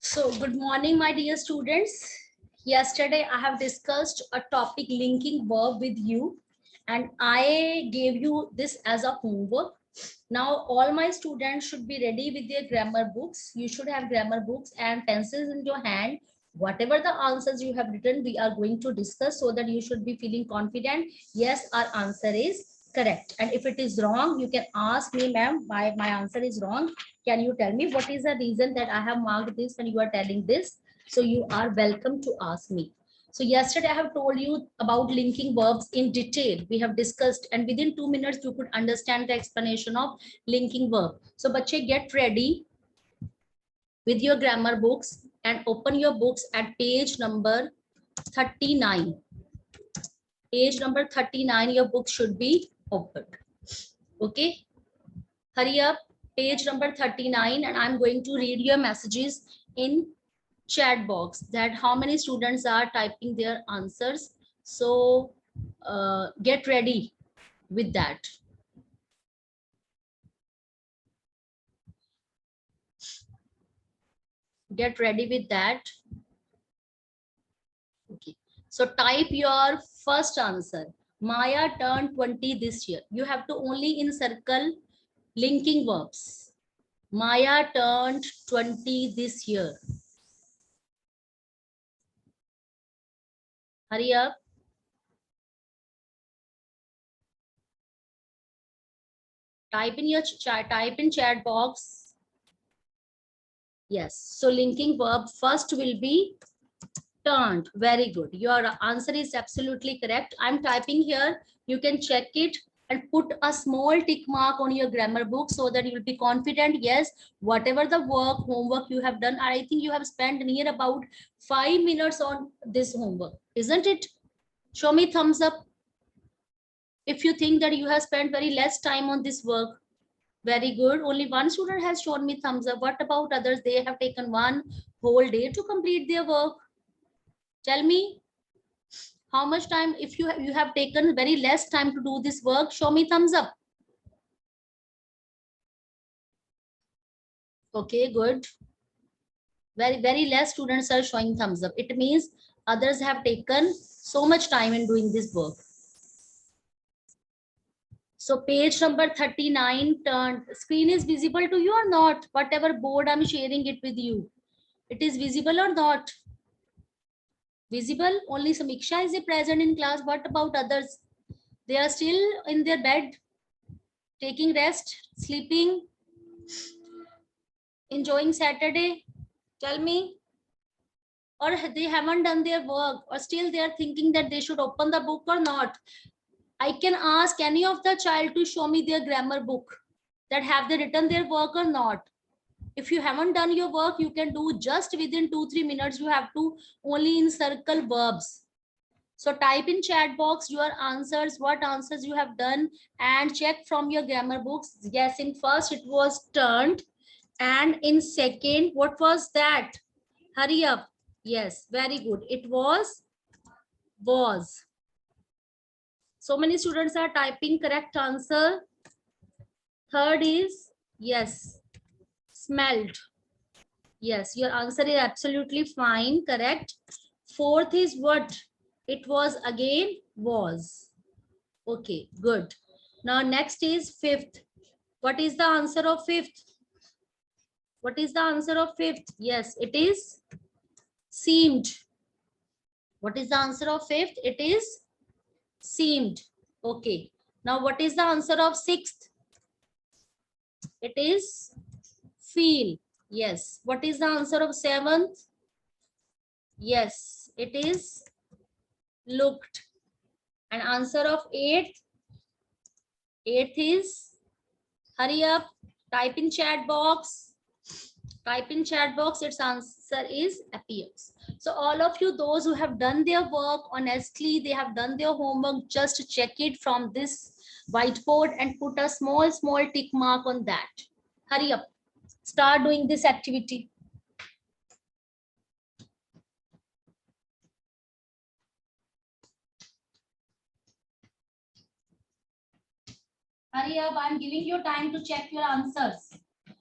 So, good morning, my dear students. Yesterday, I have discussed a topic linking verb with you, and I gave you this as a homework. Now, all my students should be ready with their grammar books. You should have grammar books and pencils in your hand. Whatever the answers you have written, we are going to discuss so that you should be feeling confident. Yes, our answer is correct. And if it is wrong, you can ask me, ma'am, why my answer is wrong. Can you tell me what is the reason that I have marked this and you are telling this? So you are welcome to ask me. So yesterday I have told you about linking verbs in detail. We have discussed, and within 2 minutes you could understand the explanation of linking verb. So bache, get ready with your grammar books and open your books at page number 39. Page number 39, your book should be opened. Okay, hurry up, page number 39, and I'm going to read your messages in chat box that how many students are typing their answers. So get ready with that. Get ready with that. Okay, so type your first answer. Maya turned 20 this year. You have to only encircle linking verbs. Maya turned 20 this year. Hurry up. Type in your chat, type in chat box. Yes, so linking verb first will be turned. Very good. Your answer is absolutely correct. I'm typing here. You can check it and put a small tick mark on your grammar book so that you will be confident. Yes, whatever the homework you have done, I think you have spent near about 5 minutes on this homework, isn't it? Show me thumbs up if you think that you have spent very less time on this work. Very good. Only one student has shown me thumbs up. What about others? They have taken one whole day to complete their work. Tell me how much time. If you have taken very less time to do this work, show me thumbs up. Okay, good. Very less students are showing thumbs up. It means others have taken so much time in doing this work. So page number 39 turned. Screen is visible to you or not? Whatever board I'm sharing it with you, it is visible or not? Visible. Only Samiksha is present in class. What about others? They are still in their bed, taking rest, sleeping, enjoying Saturday. Tell me. Or they haven't done their work, or still they are thinking that they should open the book or not. I can ask any of the child to show me their grammar book, that have they written their work or not. If you haven't done your work, you can do just within 2-3 minutes. You have to only encircle verbs. So type in chat box your answers, what answers you have done, and check from your grammar books. Yes, in first it was turned, and in second, what was that? Hurry up. Yes, very good. It was. So many students are typing correct answer. Third is, yes, smelled. Yes, your answer is absolutely fine, correct. Fourth is what? It was again was. Okay, good. Now next is fifth. What is the answer of fifth? What is the answer of fifth? Yes, it is seemed. What is the answer of fifth? It is seemed. Okay. Now what is the answer of sixth? It is feel. Yes. What is the answer of seventh? Yes, it is looked. And answer of eighth? Eighth is, hurry up, type in chat box. Type in chat box, its answer is appears. So all of you, those who have done their work honestly, they have done their homework, just check it from this whiteboard and put a small tick mark on that. Hurry up, start doing this activity. Hurry up, I'm giving you time to check your answers,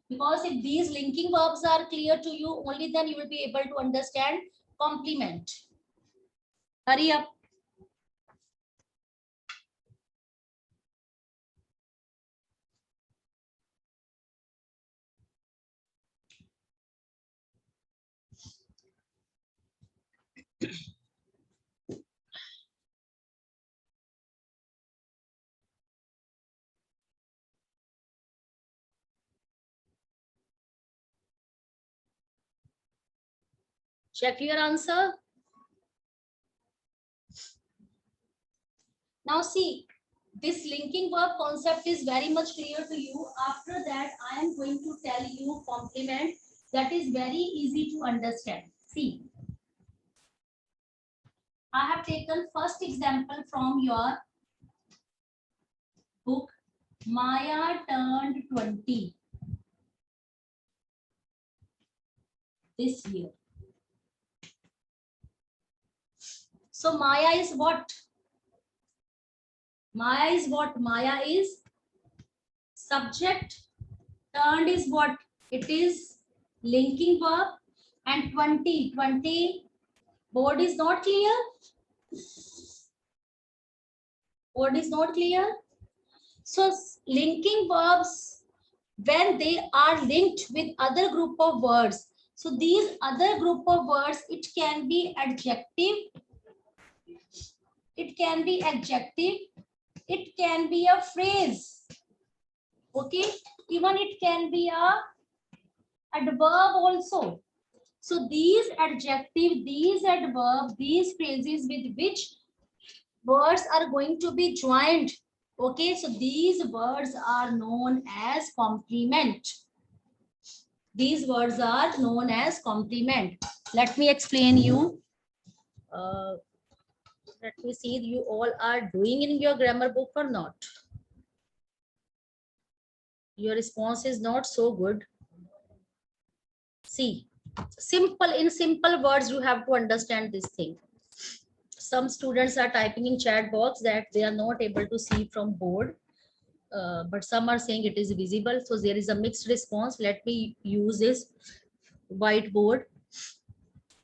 because because if these linking verbs are clear to you, only then you will be able to understand complement. Hurry up. Check your answer. Now see, this linking verb concept is very much clear to you. After that, I am going to tell you complement that is very easy to understand. See, I have taken first example from your book. Maya turned 20 this year. So Maya is what? Maya is what? Maya is subject. Turned is what? It is linking verb. And 20 board is not clear. Board is not clear. So linking verbs, when they are linked with other group of words, so these other group of words, it can be adjective, it can be adjective, it can be a phrase, okay, even it can be a adverb also. So these adjective, these adverb, these phrases with which words are going to be joined, okay, so these words are known as complement. These words are known as complement. Let me explain you. Uh, let me see, you all are doing in your grammar book or not? Your response is not so good. See, in simple words, you have to understand this thing. Some students are typing in chat box that they are not able to see from board. But some are saying it is visible. So there is a mixed response. Let me use this whiteboard.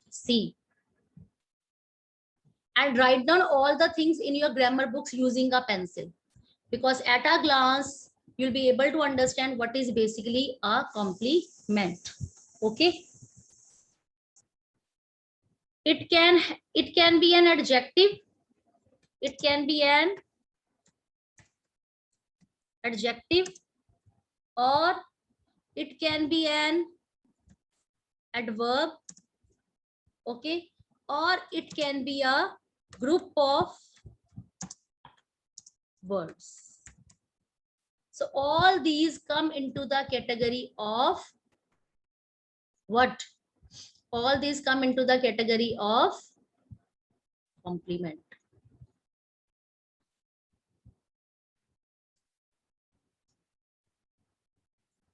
See, and write down all the things in your grammar books using a pencil, because at a glance you'll be able to understand what is basically a complement. Okay, it can be an adjective, it can be an adjective, or it can be an adverb, okay, or it can be a group of words. So all these come into the category of what? All these come into the category of complement.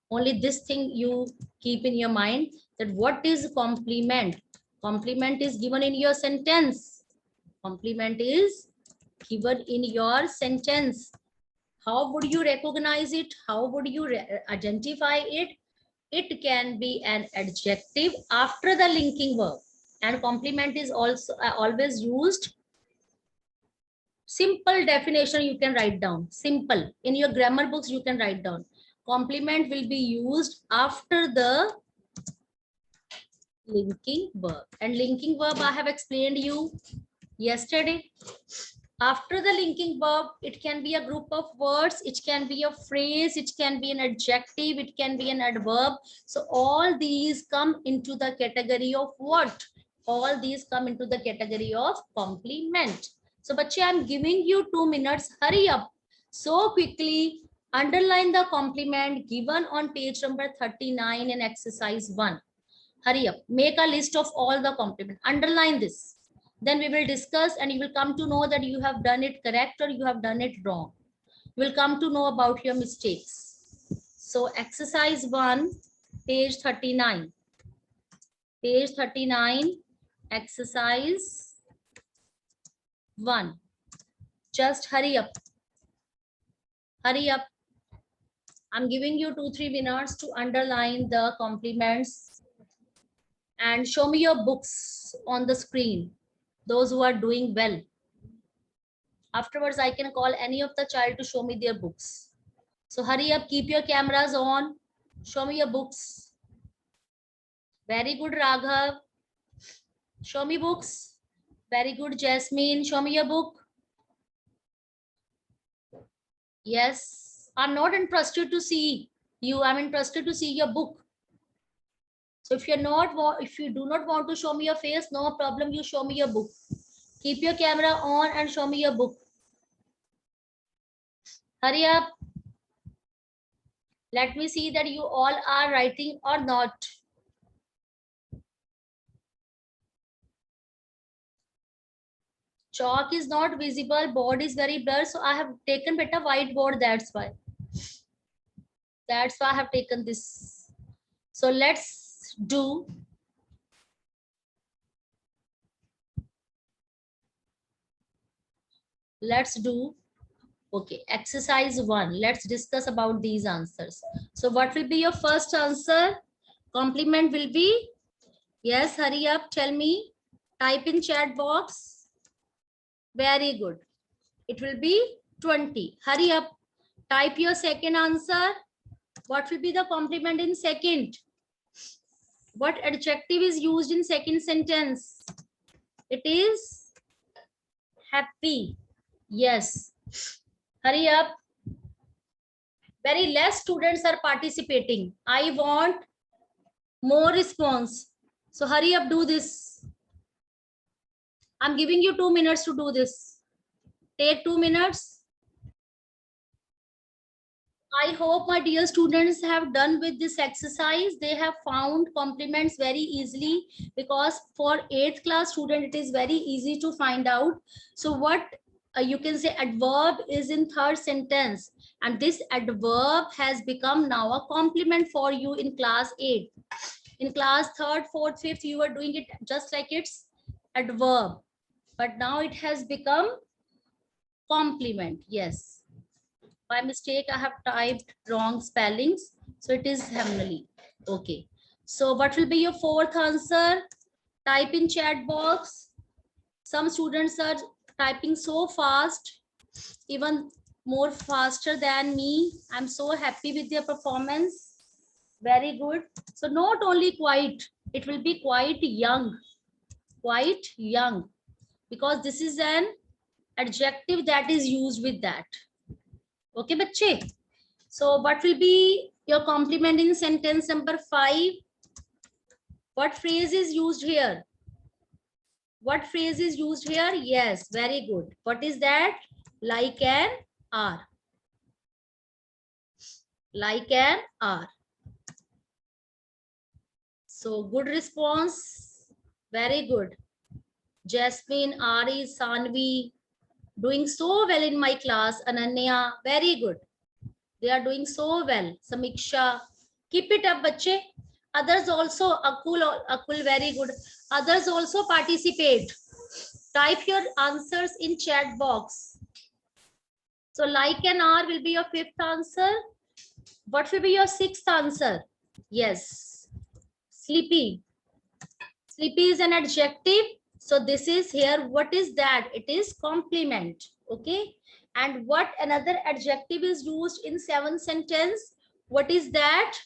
Only this thing you keep in your mind, that what is complement? Complement is given in your sentence. Complement is given in your sentence. How would you recognize it? How would you identify it? It can be an adjective after the linking verb, and complement is also always used. Simple definition you can write down. Simple. In your grammar books you can write down. Complement will be used after the linking verb. And linking verb I have explained you yesterday. After the linking verb, it can be a group of words, it can be a phrase, it can be an adjective, it can be an adverb. So all these come into the category of what? All these come into the category of complement. So bache, I'm giving you 2 minutes. Hurry up. So quickly underline the complement given on page number 39 in exercise 1. Hurry up. Make a list of all the complement. Underline this. Then we will discuss and you will come to know that you have done it correct or you have done it wrong. You will come to know about your mistakes. So exercise 1, page 39. Page 39, exercise 1. Just hurry up. Hurry up. I'm giving you 2-3 minutes to underline the compliments and show me your books on the screen, those who are doing well. Afterwards, I can call any of the child to show me their books. So hurry up, keep your cameras on, show me your books. Very good, Raghav. Show me books. Very good, Jasmine. Show me your book. Yes, I'm not interested to see you. I'm interested to see your book. So if if you do not want to show me your face, no problem. You show me your book. Keep your camera on and show me your book. Hurry up. Let me see that you all are writing or not. Chalk is not visible. Board is very blurred. So I have taken better whiteboard. That's why. That's why I have taken this. So let's do okay, exercise 1. Let's discuss about these answers. So what will be your first answer? Complement will be, yes, hurry up, tell me. Type in chat box. Very good. It will be 20. Hurry up. Type your second answer. What will be the complement in second? What adjective is used in second sentence? It is happy. Yes. Hurry up. Very less students are participating. I want more response. So hurry up, do this. I'm giving you 2 minutes to do this. Take 2 minutes. I hope my dear students have done with this exercise. They have found complements very easily, because for 8th class student, it is very easy to find out. So what you can say adverb is in third sentence, and this adverb has become now a complement for you in class 8. In class 3rd, 4th, 5th, you are doing it just like it's adverb, but now it has become complement. Yes. By mistake, I have typed wrong spellings. So it is Hemnali. Okay. So what will be your fourth answer? Type in chat box. Some students are typing so fast, even more faster than me. I'm so happy with their performance. Very good. So not only quite, it will be quite young. Quite young. Because this is an adjective that is used with that. Okay, bache. So what will be your complement in sentence number 5? What phrase is used here? What phrase is used here? Yes, very good. What is that? Like an are. Like an are. So good response. Very good. Jasmine, Ari, Sanvi, doing so well in my class. Ananya, very good. They are doing so well. Samiksha, keep it up, bache. Others also, Akul, very good. Others also participate. Type your answers in chat box. So like an hour will be your 5th answer. What will be your 6th answer? Yes, sleepy. Sleepy is an adjective. So this is here. What is that? It is complement. Okay. And what another adjective is used in 7th sentence? What is that?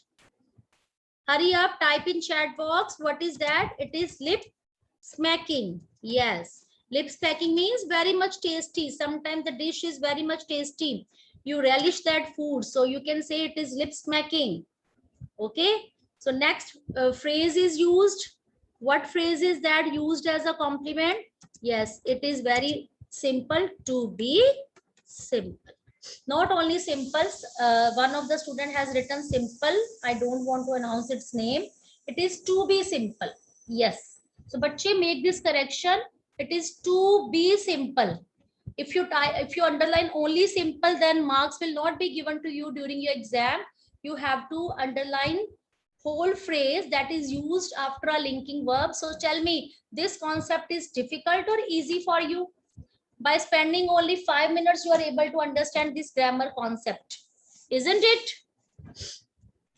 Hurry up, type in chat box. What is that? It is lip smacking. Yes. Lip smacking means very much tasty. Sometimes the dish is very much tasty. You relish that food. So you can say it is lip smacking. Okay. So next phrase is used. What phrase is that used as a compliment? Yes, it is very simple. To be simple. Not only simple, one of the student has written simple. I don't want to announce its name. It is to be simple. Yes. So bache, make this correction. It is to be simple. If you underline only simple, then marks will not be given to you during your exam. You have to underline whole phrase that is used after a linking verb. So tell me, this concept is difficult or easy for you? By spending only 5 minutes, you are able to understand this grammar concept, isn't it?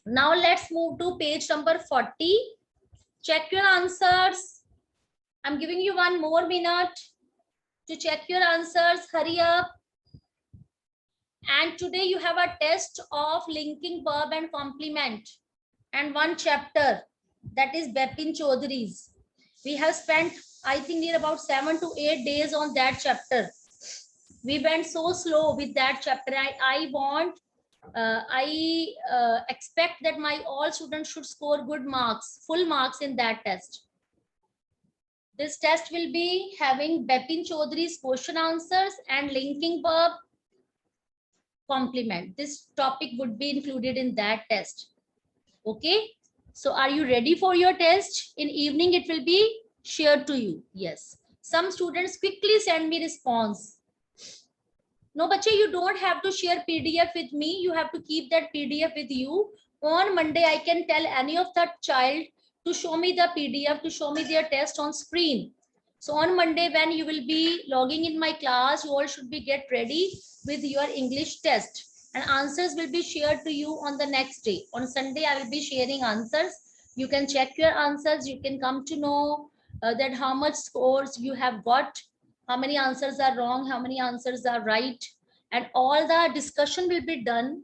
Now let's move to page number 40. Check your answers. I'm giving you 1 more minute to check your answers. Hurry up. And today you have a test of linking verb and complement and 1 chapter, that is Bepin Chaudhary's. We have spent, I think, near about 7 to 8 days on that chapter. We went so slow with that chapter. I expect that my all students should score good marks, full marks in that test. This test will be having Bepin Chaudhary's question answers and linking verb complement. This topic would be included in that test. Okay. So are you ready for your test? In evening, it will be shared to you. Yes. Some students quickly send me response. No, bache, you don't have to share PDF with me. You have to keep that PDF with you. On Monday, I can tell any of that child to show me the PDF, to show me their test on screen. So on Monday, when you will be logging in my class, you all should be get ready with your English test. And answers will be shared to you on the next day. On Sunday, I will be sharing answers. You can check your answers. You can come to know that how much scores you have got, how many answers are wrong, how many answers are right, and all the discussion will be done.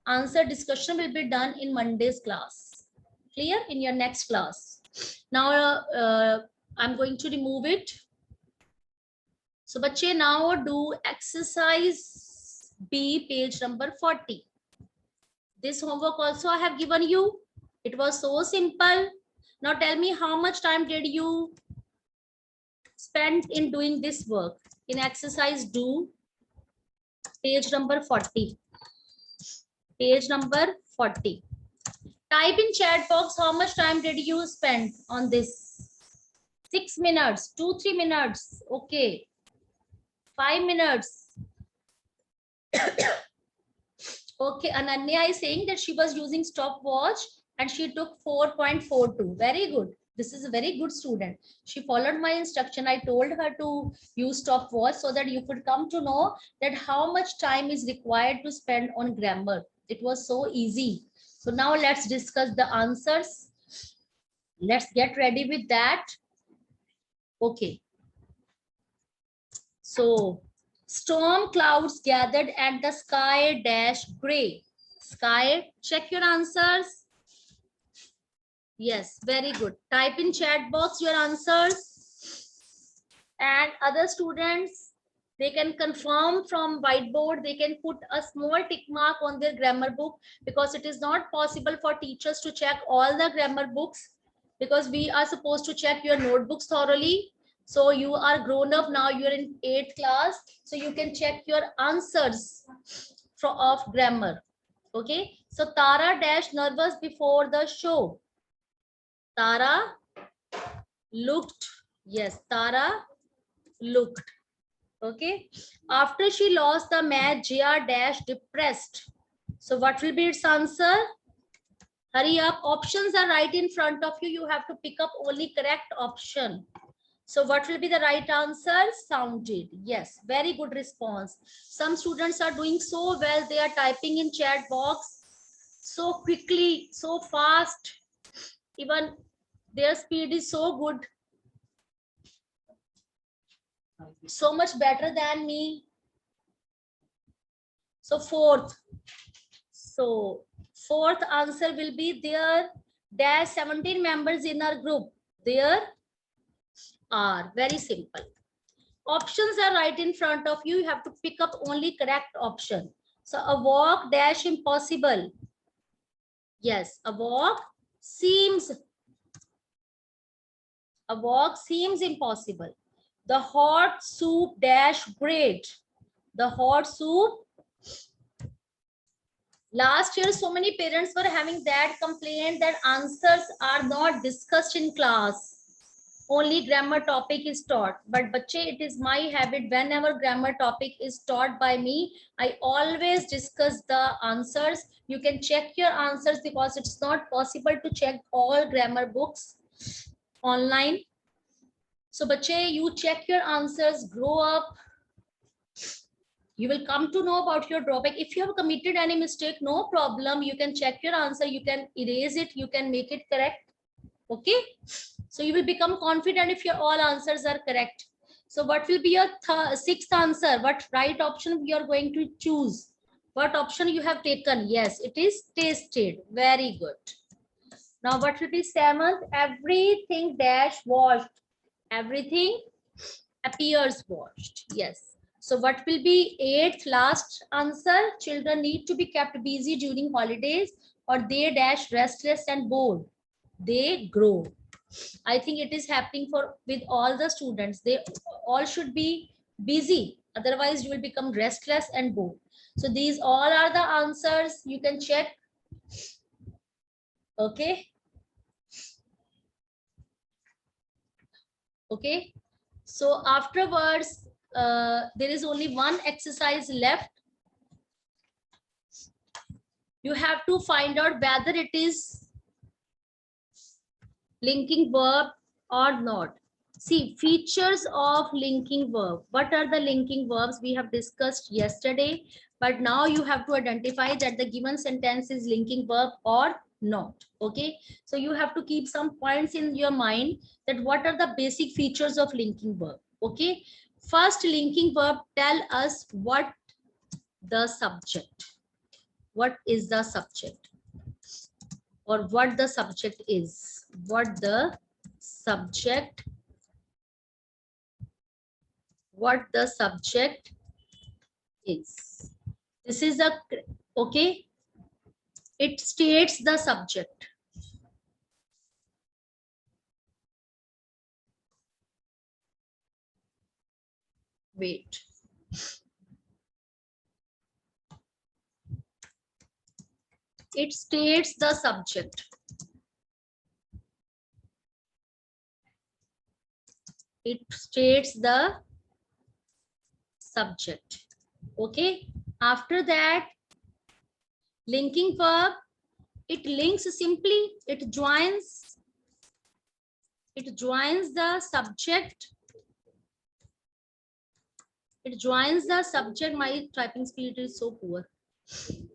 Answer discussion will be done in Monday's class. Clear? In your next class. Now I'm going to remove it. So bache, now do exercise B, page number 40. This homework also I have given you. It was so simple. Now tell me, how much time did you spend in doing this work? In exercise do, page number 40. Page number 40. Type in chat box, how much time did you spend on this? 6 minutes, 2-3 minutes, okay. 5 minutes. Okay, Ananya is saying that she was using stopwatch and she took 4.42. Very good. This is a very good student. She followed my instruction. I told her to use stopwatch so that you could come to know that how much time is required to spend on grammar. It was so easy. So now let's discuss the answers. Let's get ready with that. Okay. So storm clouds gathered and the sky dash gray. Sky, check your answers. Yes, very good. Type in chat box your answers. And other students, they can confirm from whiteboard. They can put a small tick mark on their grammar book, because it is not possible for teachers to check all the grammar books, because we are supposed to check your notebooks thoroughly. So you are grown up now, you're in 8th class, so you can check your answers of grammar. Okay, so Tara dash nervous before the show. Tara looked. Yes, Tara looked. Okay, after she lost the match, Jia dash depressed. So what will be its answer? Hurry up, options are right in front of you. You have to pick up only correct option. So what will be the right answer? Sounded. Yes, very good response. Some students are doing so well. They are typing in chat box so quickly, so fast. Even their speed is so good. So much better than me. So fourth answer will be there. There are 17 members in our group. There are. Very simple. Options are right in front of you. You have to pick up only correct option. So a walk dash impossible. Yes, a walk seems impossible. The hot soup dash great. The hot soup. Last year, so many parents were having that complaint that answers are not discussed in class. Only grammar topic is taught. But bache, it is my habit, whenever grammar topic is taught by me, I always discuss the answers. You can check your answers, because it's not possible to check all grammar books online. So bache, you check your answers, grow up. You will come to know about your drawback. If you have committed any mistake, no problem. You can check your answer. You can erase it. You can make it correct. Okay. So you will become confident if your all answers are correct. So what will be your sixth answer? What right option you are going to choose? What option you have taken? Yes, it is tasted. Very good. Now what will be seventh? Everything dash washed. Everything appears washed. Yes. So what will be eighth last answer? Children need to be kept busy during holidays, or they dash restless and bored. They grow. I think it is happening for with all the students. They all should be busy. Otherwise, you will become restless and bored. So these all are the answers. You can check. Okay. Okay. So afterwards, there is only one exercise left. You have to find out whether it is linking verb or not. See, features of linking verb. What are the linking verbs we have discussed yesterday? But now you have to identify that the given sentence is linking verb or not. Okay. So you have to keep some points in your mind that what are the basic features of linking verb. Okay. First, linking verb tell us what the subject. What is the subject? Or what the subject is. What the subject is. This is a, okay, it states the subject. Wait. It states the subject. It states the subject. Okay. After that, linking verb, it links simply, it joins the subject. It joins the subject. My typing speed is so poor.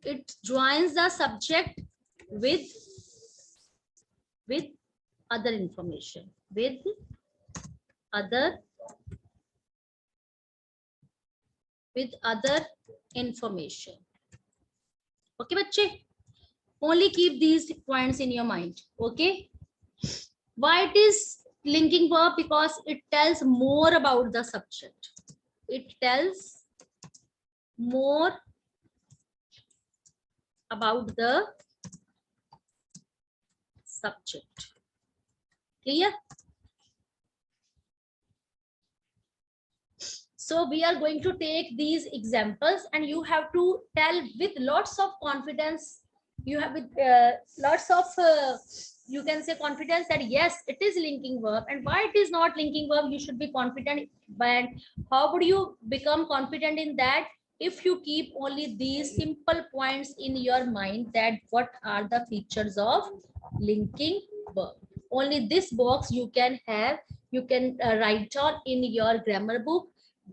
It joins the subject with other information. With other information. Okay, bache? Only keep these points in your mind. Okay. Why it is linking verb? Because it tells more about the subject. It tells more about the subject. Clear? So we are going to take these examples and you have to tell with lots of confidence. You have with lots of, you can say confidence that yes, it is linking verb, and why it is not linking verb, you should be confident. But how would you become confident in that? If you keep only these simple points in your mind, that what are the features of linking verb. Only this box you can have, you can write down in your grammar book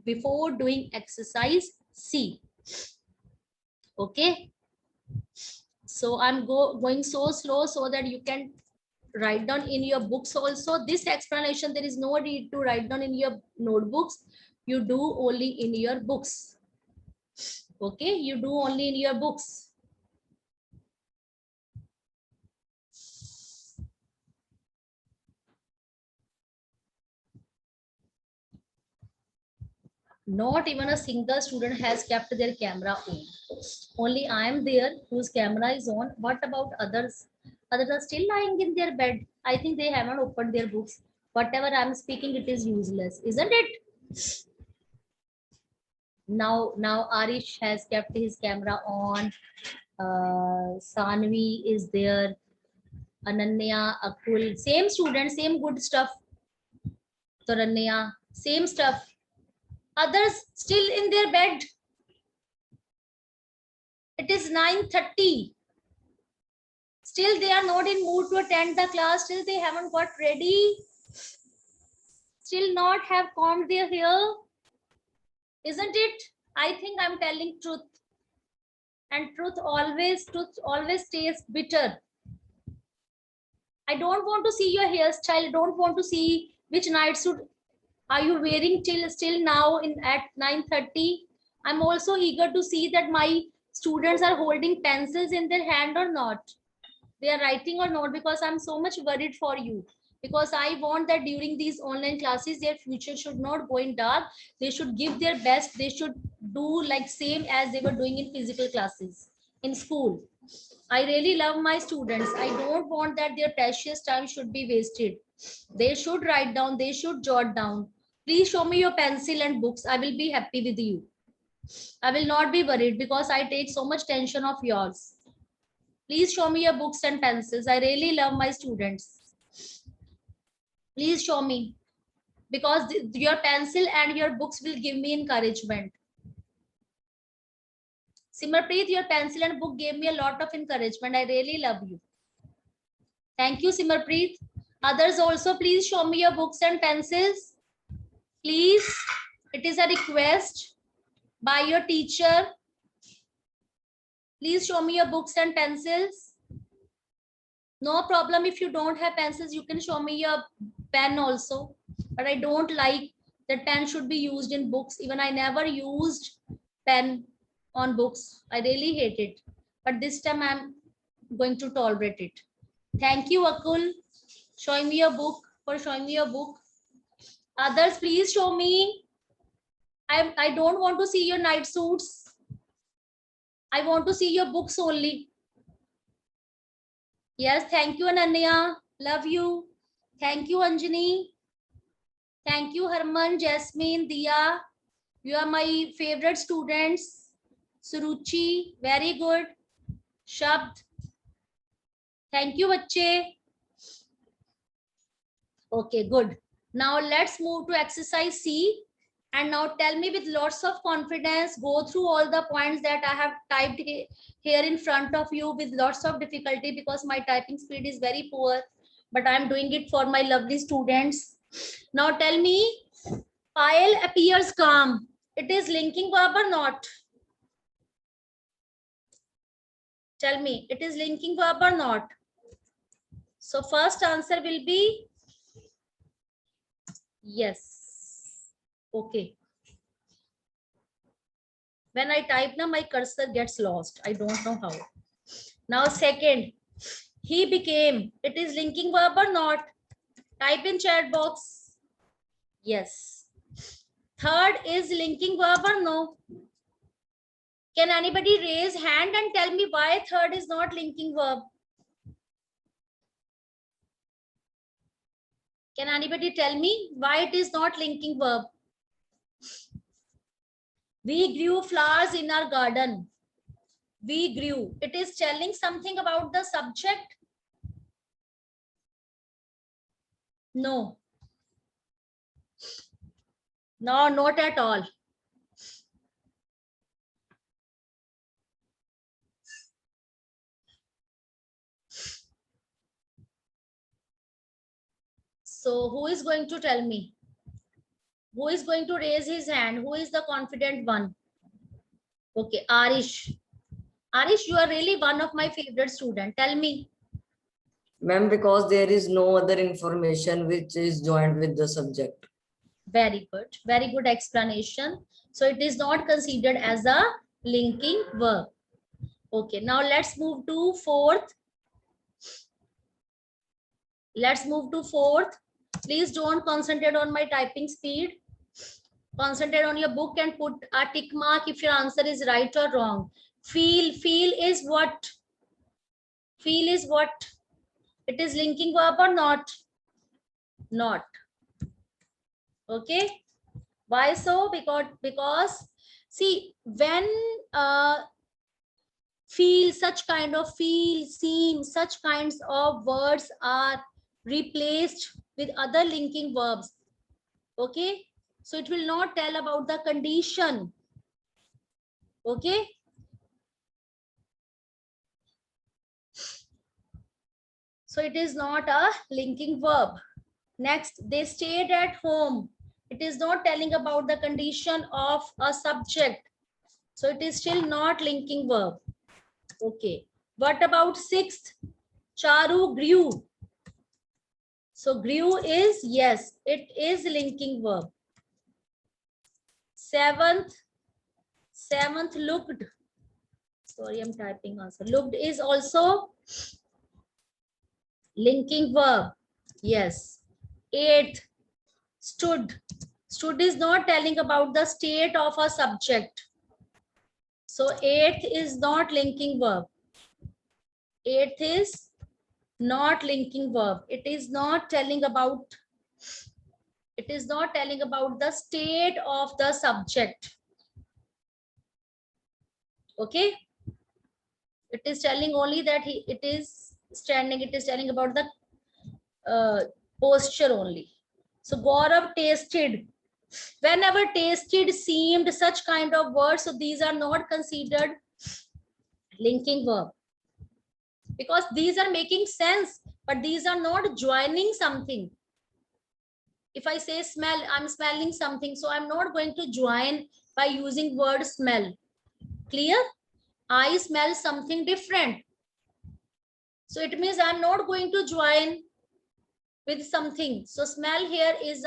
before doing exercise C. Okay. So I'm going so slow so that you can write down in your books also. This explanation, there is no need to write down in your notebooks. You do only in your books. Okay, you do only in your books. Not even a single student has kept their camera on. Only I am there whose camera is on. What about others? Others are still lying in their bed. I think they haven't opened their books. Whatever I'm speaking, it is useless, isn't it? Now Arish has kept his camera on. Sanvi is there. Ananya, Akul, same student, same good stuff. Taranya, same stuff. Others still in their bed. It is 9:30. Still they are not in mood to attend the class. Still they haven't got ready. Still not have combed their hair. Isn't it? I think I'm telling truth, and truth always stays bitter. I don't want to see your hairstyle. I don't want to see which night suit are you wearing till still now in at 9:30. I'm also eager to see that my students are holding pencils in their hand or not. They are writing or not, because I'm so much worried for you. Because I want that during these online classes, their future should not go in dark. They should give their best. They should do like same as they were doing in physical classes in school. I really love my students. I don't want that their precious time should be wasted. They should write down, they should jot down. Please show me your pencil and books. I will be happy with you. I will not be worried because I take so much tension of yours. Please show me your books and pencils. I really love my students. Please show me, because your pencil and your books will give me encouragement. Simarpreet, your pencil and book gave me a lot of encouragement. I really love you. Thank you, Simarpreet. Others also, please show me your books and pencils. Please, it is a request by your teacher. Please show me your books and pencils. No problem if you don't have pencils, you can show me your pen also. But I don't like that pen should be used in books. Even I never used pen on books. I really hate it. But this time I'm going to tolerate it. Thank you, Akul, showing me your book, for showing me your book. Others, please show me. I don't want to see your night suits. I want to see your books only. Yes, thank you, Ananya. Love you. Thank you, Anjani. Thank you, Harman, Jasmine, Dia. You are my favorite students. Suruchi, very good. Shabd. Thank you, Bache. Okay, good. Now let's move to exercise C. And now tell me with lots of confidence, go through all the points that I have typed here in front of you with lots of difficulty, because my typing speed is very poor, but I'm doing it for my lovely students. Now tell me, Payal appears calm. It is linking verb or not? Tell me, it is linking verb or not? So first answer will be yes. Okay. When I type now, my cursor gets lost. I don't know how. Now second, he became. It is linking verb or not? Type in chat box. Yes. Third is linking verb or no? Can anybody raise hand and tell me why third is not linking verb? Can anybody tell me why it is not linking verb? We grew flowers in our garden. We grew. It is telling something about the subject? No. No, not at all. So who is going to tell me? Who is going to raise his hand? Who is the confident one? Okay, Arish. Arish, you are really one of my favorite students. Tell me. Ma'am, because there is no other information which is joined with the subject. Very good. Very good explanation. So it is not considered as a linking verb. Okay, now let's move to fourth. Let's move to fourth. Please don't concentrate on my typing speed. Concentrate on your book and put a tick mark if your answer is right or wrong. Feel is what? Feel is what? It is linking verb or not? Not. Okay. Why so? Because see, when feel, such kind of feel, seem, such kinds of words are replaced with other linking verbs. Okay. So it will not tell about the condition. Okay. So it is not a linking verb. Next, they stayed at home. It is not telling about the condition of a subject. So it is still not linking verb. Okay. What about sixth? Charu grew. So grew is, yes, it is linking verb. Seventh looked. Sorry, I'm typing answer. Looked is also linking verb. Yes. Eighth, stood. Stood is not telling about the state of a subject. So eighth is not linking verb. Eighth is not linking verb. It is not telling about the state of the subject. Okay. It is telling only that it is standing. It is telling about the posture only. So Gaurav tasted. Whenever tasted seemed, such kind of words, so these are not considered linking verb, because these are making sense, but these are not joining something. If I say smell, I'm smelling something, so I'm not going to join by using word smell. Clear? I smell something different. So it means I'm not going to join with something. So smell here is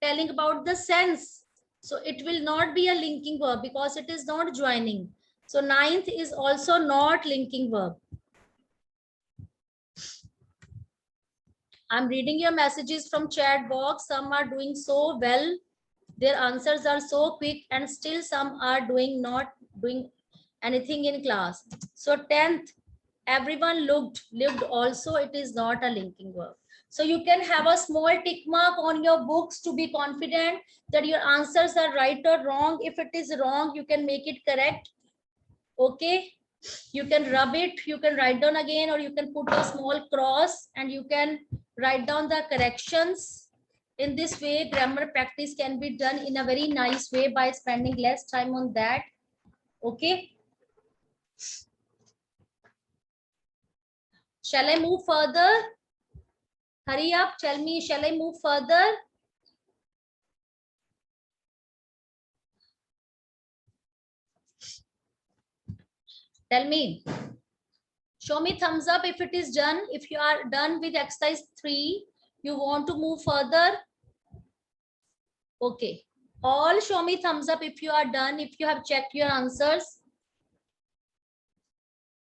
telling about the sense. So it will not be a linking verb because it is not joining. So ninth is also not linking verb. I'm reading your messages from chat box. Some are doing so well. Their answers are so quick, and still some are not doing anything in class. So 10th, everyone looked also, it is not a linking verb. So you can have a small tick mark on your books to be confident that your answers are right or wrong. If it is wrong, you can make it correct. Okay. You can rub it, you can write down again, or you can put a small cross and you can write down the corrections. In this way, grammar practice can be done in a very nice way by spending less time on that. Okay. Shall I move further? Hurry up, tell me, shall I move further? Tell me. Show me thumbs up if it is done. If you are done with exercise 3, you want to move further. Okay. All show me thumbs up if you are done, if you have checked your answers.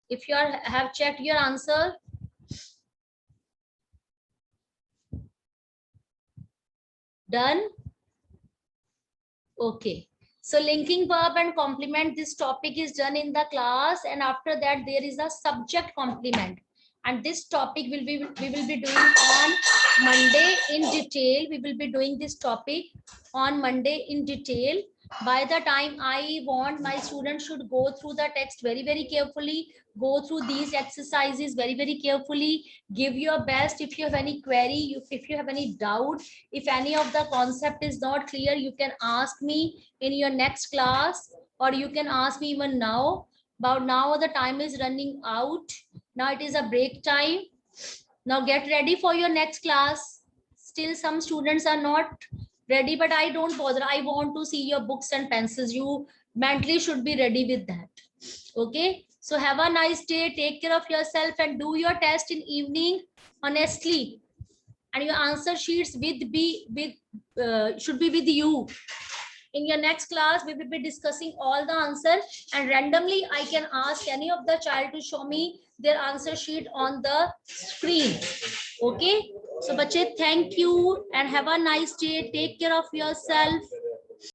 If you have checked your answer. Done? Okay. So linking verb and complement, this topic is done in the class, and after that there is a subject complement. And this topic we will be doing on Monday in detail. We will be doing this topic on Monday in detail. By the time, I want my students should go through the text very, very carefully, go through these exercises very, very carefully, give your best. If you have any query, if you have any doubt, if any of the concept is not clear, you can ask me in your next class, or you can ask me even now. About now the time is running out. Now it is a break time. Now get ready for your next class. Still some students are not ready, but I don't bother. I want to see your books and pencils. You mentally should be ready with that. Okay. So have a nice day. Take care of yourself and do your test in evening honestly. And your answer sheets should be with you. In your next class, we will be discussing all the answers, and randomly I can ask any of the child to show me their answer sheet on the screen. Okay. So bache, thank you and have a nice day. Take care of yourself.